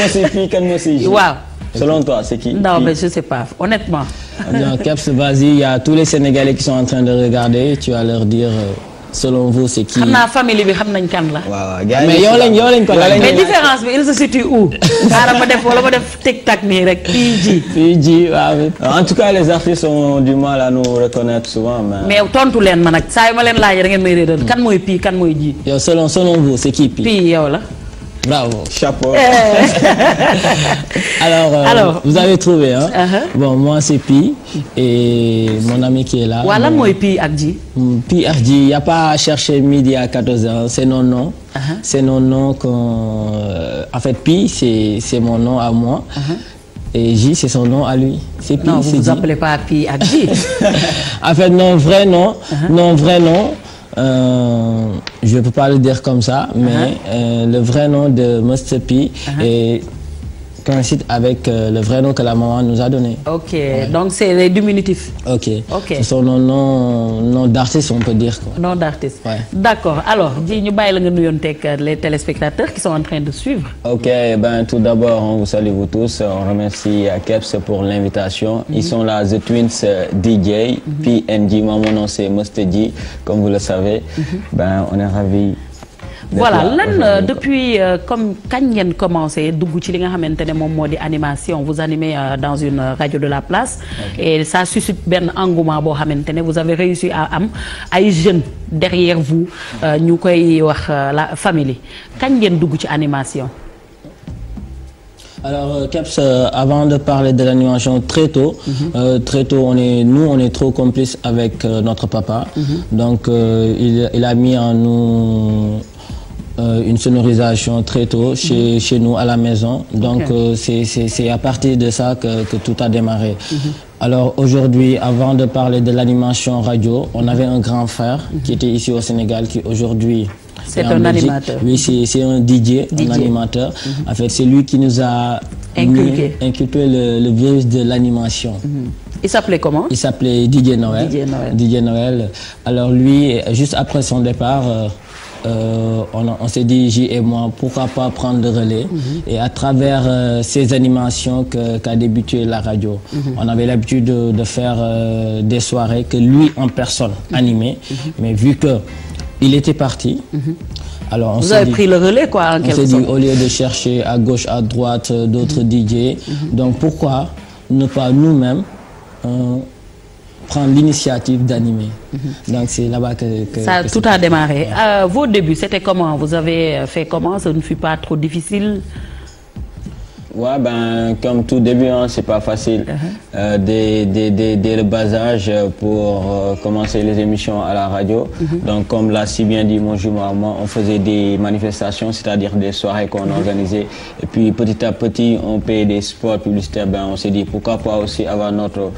c'est Pi, kan moo c'est J. waaw. Selon toi, c'est qui? Non, mais je sais pas, honnêtement. Non, Kebs, vas-y, il y a tous les Sénégalais qui sont en train de regarder. Tu vas leur dire, selon vous, c'est qui? Xam naa famille bi xam nañ kan la. waaw mais yow lañ ko laaj. mais différence bi il se situe où? xaaral ma def wala ma def tic-tac nii rek PJ waaw. En tout cas, les artistes ont du mal à nous reconnaître souvent. mais tontu leen ma nag saa yu ma leen laajee da ngeen may réeral kan mooy Pi kan mooy J. yow selon vous, c'est qui Pi? Pi yow la. Bravo, chapeau. Alors, vous avez trouvé, hein? Bon, moi c'est Pi et mon ami qui est là. Voilà, moi Pi ak J. Pi ak J, il n'y a pas à chercher midi à 14h, c'est non nom. C'est non nom qu'on... En fait, Pi, c'est mon nom à moi. Et J, c'est son nom à lui. C'est Pi. Non, vous ne vous appelez pas Pi ak J. En fait, non, vrai nom. Je ne peux pas le dire comme ça, mais le vrai nom de Mr. Pi coïncide avec le vrai nom que la maman nous a donné. Ok, donc c'est les diminutifs. Ok. C'est son nom d'artiste, on peut dire. Quoi. Nom d'artiste. Ouais. D'accord. Alors, Dji, nous allons les téléspectateurs qui sont en train de suivre. Ok, tout d'abord, on vous salue vous tous. On remercie Kebs pour l'invitation. Ils sont là, The Twins DJ, PNG. Moi, mon nom c'est Mr. J, comme vous le savez. On est ravis. Voilà lan depuis comme kañ ngeen commencé dugg ci li nga xamante ne moom moo di animation vous animez dans une radio de la place et ça suscite benn engouement boo xamante ne vous avez réussi à am ay jeunes derrière vous ñu koy wax la famille kañ ngeen dugg ci animation. Alors Kebs, avant de parler de l'animation très tôt, on est trop complices avec notre papa. Donc il a mis en nous une sonorisation très tôt chez nous à la maison. Donc c'est à partir de ça que tout a démarré. Alors aujourd'hui, avant de parler de l'animation radio, on avait un grand frère qui était ici au Sénégal, qui aujourd'hui c'est un animateur. Oui, c'est un DJ, un animateur. En fait, c'est lui qui nous a inculqué le virus de l'animation. Il s'appelait comment? Il s'appelait DJ Noël. DJ Noël. Alors lui, juste après son départ, on s'est dit, J et moi, pourquoi pas prendre le relais et à travers ces animations qu'a débuté la radio. On avait l'habitude de faire des soirées que lui en personne animait, mais vu que il était parti, alors vous avez pris le relais quoi en quelque sorte. On s'est dit, au lieu de chercher à gauche, à droite d'autres DJ, donc pourquoi ne pas nous-mêmes prendre l'initiative d'animer. Donc c'est là-bas que ça tout a démarré. Vos débuts, c'était comment? Vous avez fait comment? Ça ne fut pas trop difficile? Ouais, comme tout début, hein, c'est pas facile. Dès le bas âge pour commencer les émissions à la radio. Donc, comme l'a si bien dit mon jumeau à moi, on faisait des manifestations, c'est-à-dire des soirées qu'on organisait. Et puis, petit à petit, on payait des spots publicitaires. On s'est dit, pourquoi pas aussi avoir notre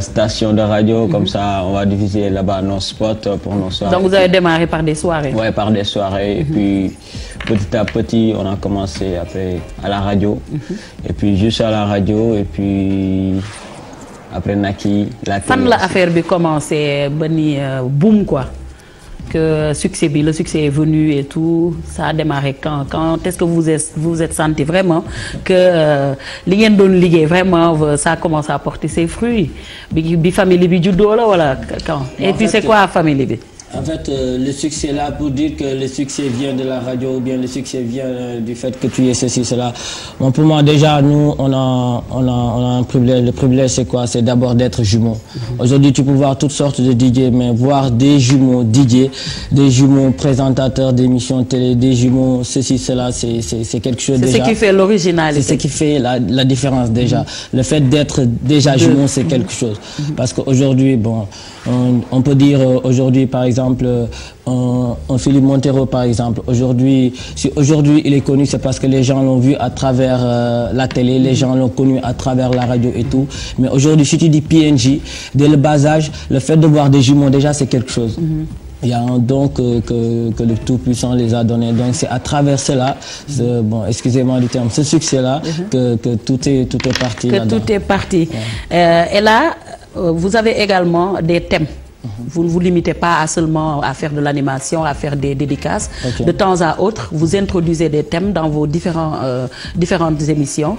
station de radio, comme ça, on va diffuser là-bas nos spots pour nos soirées. Donc, vous avez démarré par des soirées? Ouais, par des soirées. Et puis, petit à petit, on a commencé après à la radio. Et puis, juste à la radio. Et puis, après, Naki, la télé. Fan la affaire bi commencé, boom quoi. Que le succès est venu et tout, ça a démarré quand est-ce que vous vous êtes senti vraiment que li ngeen doon liggéey vraiment ça commence à porter ses fruits bi famille bi juddoo la wala quand et puis c'est quoi famille bi? En fait, le succès là, pour dire que le succès vient de la radio ou bien le succès vient du fait que tu es ceci, cela. Bon, pour moi, déjà, nous, on a un privilège. Le privilège, c'est quoi? C'est d'abord d'être jumeaux. Aujourd'hui, tu peux voir toutes sortes de DJ, mais voir des jumeaux DJ, des jumeaux présentateurs d'émissions télé, des jumeaux ceci, cela, c'est quelque chose déjà. C'est ce qui fait l'originalité. C'est ce qui fait la différence déjà. Le fait d'être déjà jumeaux, c'est quelque chose. Parce qu'aujourd'hui, bon, on peut dire aujourd'hui, par exemple, un Philippe Montero par exemple, aujourd'hui, si aujourd'hui il est connu, c'est parce que les gens l'ont vu à travers la télé, les gens l'ont connu à travers la radio et tout. Mais aujourd'hui, si tu dis PNJ, dès le bas âge, le fait de voir des jumeaux déjà, c'est quelque chose. Il y a un don que le Tout-Puissant les a donné. Donc c'est à travers cela, bon, excusez-moi du terme, ce succès-là, que tout est parti. Que tout est parti. Et là, vous avez également des thèmes Vous ne vous limitez pas seulement à faire de l'animation, à faire des dédicaces. De temps à autre, vous introduisez des thèmes dans vos différentes émissions.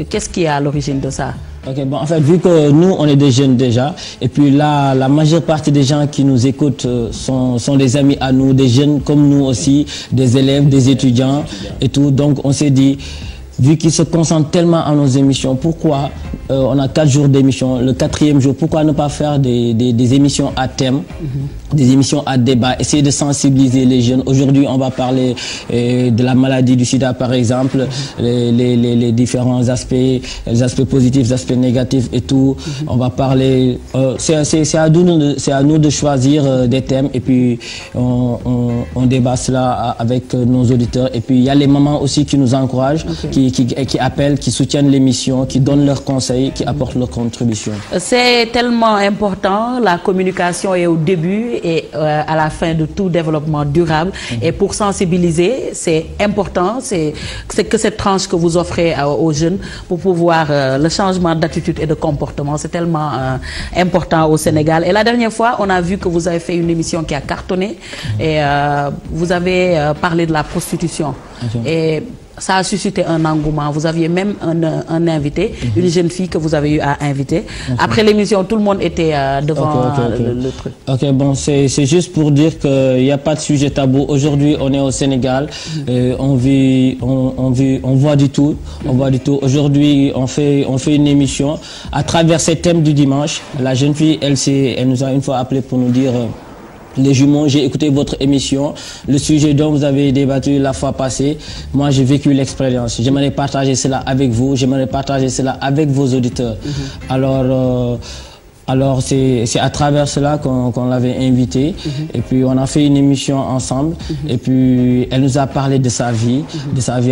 Qu'est-ce qui est à l'origine de ça? En fait, vu que nous, on est des jeunes déjà, et puis là, la majeure partie des gens qui nous écoutent sont des amis à nous, des jeunes comme nous aussi, des élèves, des étudiants et tout. Donc, on s'est dit, vu qu'ils se concentrent tellement à nos émissions, pourquoi on a 4 jours d'émission, le 4e jour, pourquoi ne pas faire des émissions à thème, des émissions à débat, essayer de sensibiliser les jeunes. Aujourd'hui, on va parler de la maladie du sida, par exemple, les différents aspects, les aspects positifs, les aspects négatifs et tout. On va parler, c'est à nous de choisir des thèmes et puis on débat cela avec nos auditeurs. Et puis il y a les mamans aussi qui nous encouragent, qui appellent, qui soutiennent l'émission, qui donnent leurs conseils, qui apportent leur contribution. C'est tellement important, la communication est au début et à la fin de tout développement durable. Et pour sensibiliser, c'est important, c'est que cette tranche que vous offrez aux jeunes pour pouvoir le changement d'attitude et de comportement, c'est tellement important au Sénégal. Et la dernière fois, on a vu que vous avez fait une émission qui a cartonné et vous avez parlé de la prostitution. Et ça a suscité un engouement. Vous aviez même un invité, une jeune fille que vous avez eu à inviter. Après l'émission, tout le monde était devant le truc. Bon, c'est juste pour dire qu'il n'y a pas de sujet tabou. Aujourd'hui, on est au Sénégal. On voit du tout. On voit du tout. Aujourd'hui, on fait une émission. À travers ces thèmes du dimanche, la jeune fille, elle nous a une fois appelé pour nous dire... Les jumeaux, j'ai écouté votre émission, le sujet dont vous avez débattu la fois passée. Moi, j'ai vécu l'expérience. J'aimerais partager cela avec vous, j'aimerais partager cela avec vos auditeurs. Alors c'est à travers cela qu'on l'avait invitée et puis on a fait une émission ensemble et puis elle nous a parlé de sa vie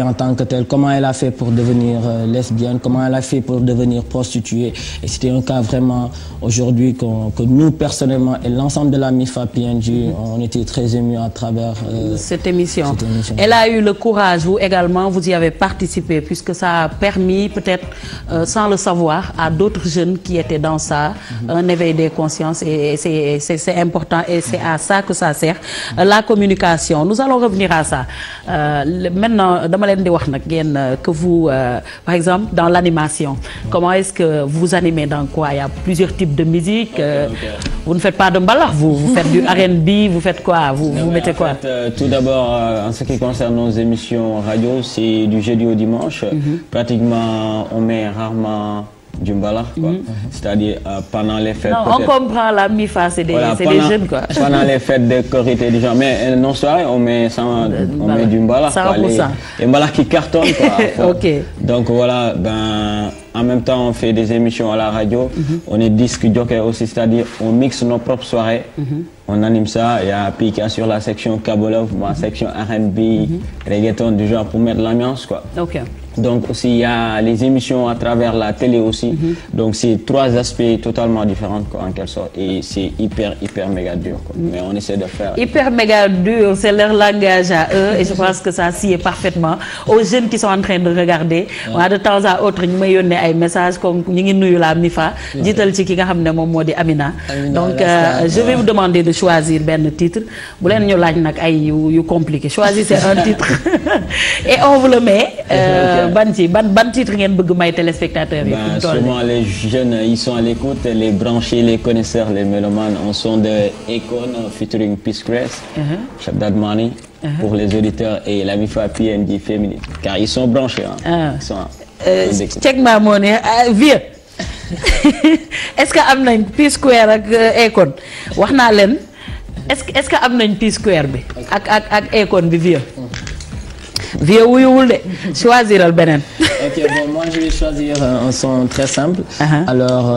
en tant que telle, comment elle a fait pour devenir lesbienne, comment elle a fait pour devenir prostituée. Et c'était un cas vraiment aujourd'hui que nous personnellement et l'ensemble de la MIFA PNJ, on était très émus à travers cette émission. Elle a eu le courage, vous également, vous y avez participé puisque ça a permis peut-être sans le savoir à d'autres jeunes qui étaient dans ça, un éveil des consciences et c'est important et c'est à ça que ça sert. La communication, nous allons revenir à ça. Maintenant, dama leen di wax nag que vous, par exemple, dans l'animation, comment est-ce que vous animez dans quoi? Il y a plusieurs types de musique. Vous ne faites pas de mbalax, vous faites du R&B, vous faites quoi? Vous mettez quoi? Tout d'abord, en ce qui concerne nos émissions radio, c'est du jeudi au dimanche. Pratiquement, on met rarement du mbalax, quoi. C'est-à-dire pendant les fêtes. Non, on comprend la MIFA, c'est des jeunes, quoi. Pendant les fêtes de Korité, des gens. Mais non, soirée, on met du mbalax, quoi. Les mbalax qui cartonnent, quoi. Donc voilà, en même temps, on fait des émissions à la radio. On est disque jockey aussi, c'est-à-dire on mixe nos propres soirées. On anime ça. Il y a Pika sur la section Kabolov, ma section R&B, reggaeton, du genre pour mettre l'ambiance, quoi. Donc aussi il y a les émissions à travers la télé aussi. Donc c'est 3 aspects totalement différents, quoi, en quelque sorte. Et c'est hyper méga dur, quoi. Mais on essaie de faire. Hyper méga dur, c'est leur langage à eux et je pense que ça sied parfaitement aux jeunes qui sont en train de regarder. De temps à autre ñu may yónnee ay messages comme ñu ngi nuyu la MIFA. jiital ci ki nga xam ne moom moo di Amina. Donc je vais vous demander de choisir benn titre. Bu leen ñu laaj nag ay yu compliqué. Choisissez un titre et on vous le met. Ban titre ngeen bëgg may téléspectateurs yi? Souvent les jeunes ils sont à l'écoute, les branchés, les connaisseurs, les mélomanes. On son de Akon featuring Peace Crest, Shabdad Money pour les auditeurs et la MIFA PNJ féminine car ils sont branchés. Check ma money, vieux. Est-ce que am nañ Peace Square ak Akon? Wax naa leen est-ce que am nañ Peace Square bi ak Akon bi vieux? Vieux wuyuwul de choisiral beneen. Moi je vais choisir un son très simple. Alors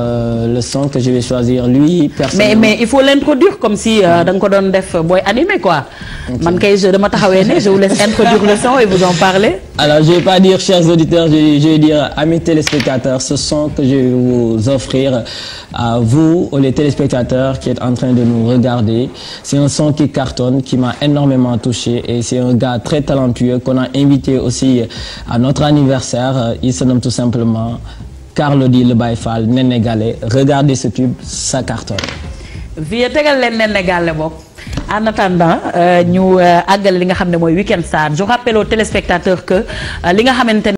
le son que je vais choisir, lui personnellement. Mais il faut l'introduire comme si da nga ko doon def booy animé, quoi. Man kay dama taxawee ne je vous laisse introduire le son et vous en parler. Alors je vais pas dire chers auditeurs, je vais dire amis téléspectateurs, ce son que je vais vous offrir à vous, les téléspectateurs qui êtes en train de nous regarder. C'est un son qui cartonne, qui m'a énormément touché et c'est un gars très talentueux qu'on a invité aussi à notre anniversaire. Il se nomme tout simplement Carlou D le Baye Fall, Nénégalais. Regardez ce tube, ça cartonne. vie tegal leen nen ne gàlle bokk. En attendant ñu àggale li nga xam ne mooy Week-end Stars je rappelle aux téléspectateurs que li nga xamante